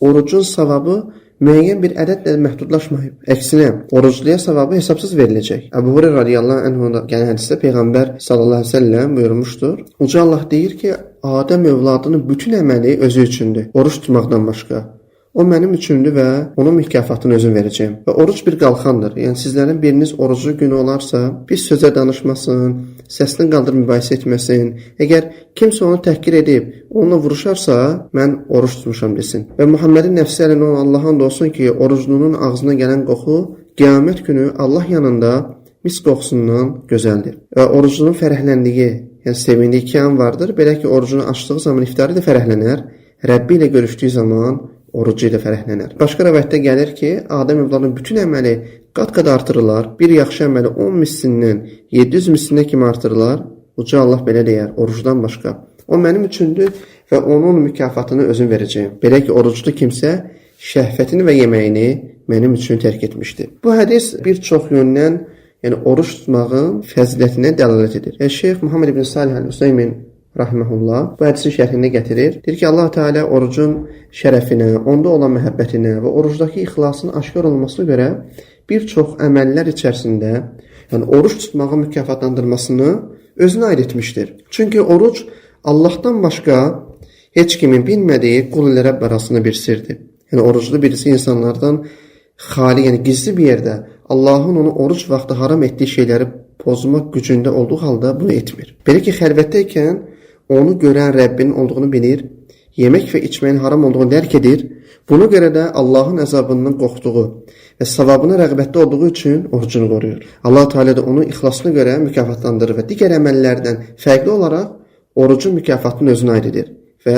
orucun savabı müəyyən bir ədədlə məhdudlaşmayıb. Əksinə, orucluya savabı hesabsız veriləcək. Əbu Hureyra radiyallahu anhudan gələn hədisdə Peyğəmbər sallallahu əleyhi və səlləm buyurmuşdur. Uca Allah deyir ki, Adəm övladının bütün əməli özü üçündür, oruç tutmaqdan başqa. O mənim üçündür və onun mükafatını özüm verəcəyim. Və oruc bir qalxandır. Yəni sizlərin biriniz oruclu günü olarsa, pis sözə danışmasın, səsini qaldırıb mübahisə etməsin. Əgər kimsə onu təhqir edib, onunla vuruşarsa, mən oruç tutmuşam desin. Və Muhammedin nəfsi əlinə olan Allah'a and olsun ki, oruclunun ağzına gələn qoxu qiyamət günü Allah yanında mis qoxusundan gözəldir. Və oruclunun fərəhləndiyi, yəni sevindiyi iki an vardır. Belə ki, orucunu açdığı zaman iftarı ilə fərəhlənər, Rəbbi ilə görüşdüyü zaman orucu ilə fərəhlənər. Başqa rəvayətdə gəlir ki, Adəm övladının bütün əməli qat-qat artırılar. Bir yaxşı əməli 10 mislindən 700 mislinə kimi artırılar. Uca Allah belə deyər, orucdan başqa. O mənim üçündür və onun mükafatını özüm verəcəyim. Belə ki, oruclu kimsə şəhvətini və yeməyini mənim üçün tərk etmişdir. Bu hədis bir çox yöndən, yəni oruç tutmağın fəzilətinə dəlalət edir. Şeyx Muhammed ibn Salih Əl-Hüseymin rahimehullah bu hədisin şərhində gətirir. Deyir ki, Allah Teala orucun şərəfinə, onda olan məhəbbətinə və orucdakı ixlasın aşkar olmasına görə bir çox əməllər içərisində, yəni oruç tutmağın mükafatlandırmasını özünə aid etmişdir. Çünki oruc Allahdan başqa heç kimin bilmədiyi qul ilə Rəbb arasında bir sirdir. Yəni oruclu birisi insanlardan xali, yəni gizli bir yerdə Allahın onu oruc vaxtı haram etdiyi şeyləri pozmaq gücündə olduğu halda bunu etmir. Belə ki, xəlvətdəykən onu görən Rəbbin olduğunu bilir, yemək və içməyin haram olduğunu dərk edir. Buna görə də Allahın əzabından qorxduğu və savabına rəğbətdə olduğu üçün orucunu qoruyur. Allah Teala da onu ixlasına görə mükafatlandırır və digər əməllərdən fərqli olaraq orucun mükafatını özünə aid edir. Və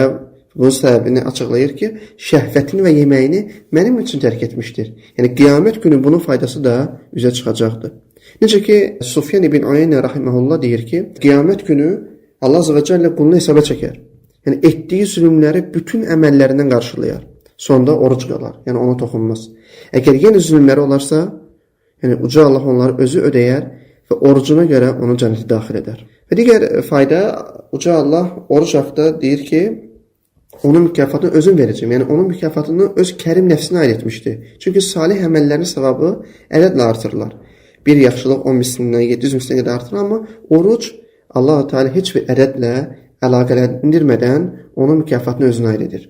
bunun səbəbini açıqlayır ki, şəhvətini və yeməyini mənim üçün tərk etmişdir. Yəni qiyamət günü bunun faydası da üzə çıxacaqdır. Necə ki, Sufyan ibn Uyeynə rahimehullah deyir ki, qiyamət günü Allah Azza və Cəllə qulunu hesaba çəkər. Yəni etdiyi zülmləri bütün əməllərindən qarşılayar. Sonda oruc qalar, yəni ona toxunmaz. Əgər yenə zülmləri olarsa, yəni Uca Allah onları özü ödəyər və orucuna görə onu cənnətə daxil edər. Və digər fayda, Uca Allah oruc haqda deyir ki, onun mükafatını özüm verəcəm. Yəni onun mükafatını öz kərim nəfsinə aid etmişdir. Çünki salih əməllərin savabı ədədlə artırırlar. Bir yaxşılıq 10 mislindən 700 mislinə qədər artırır, amma oruc Allah Teala heç bir ədədlə əlaqələndirmədən onun mükafatını özünə aid edir.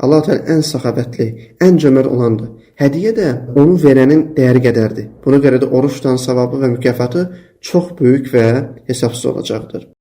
Allah Teala ən səxavətli, ən cömert olandır. Hədiyyə də onu verənin dəyəri qədərdir. Buna görə də oruç tutan savabı və mükafatı çox böyük və hesabsız olacaqdır.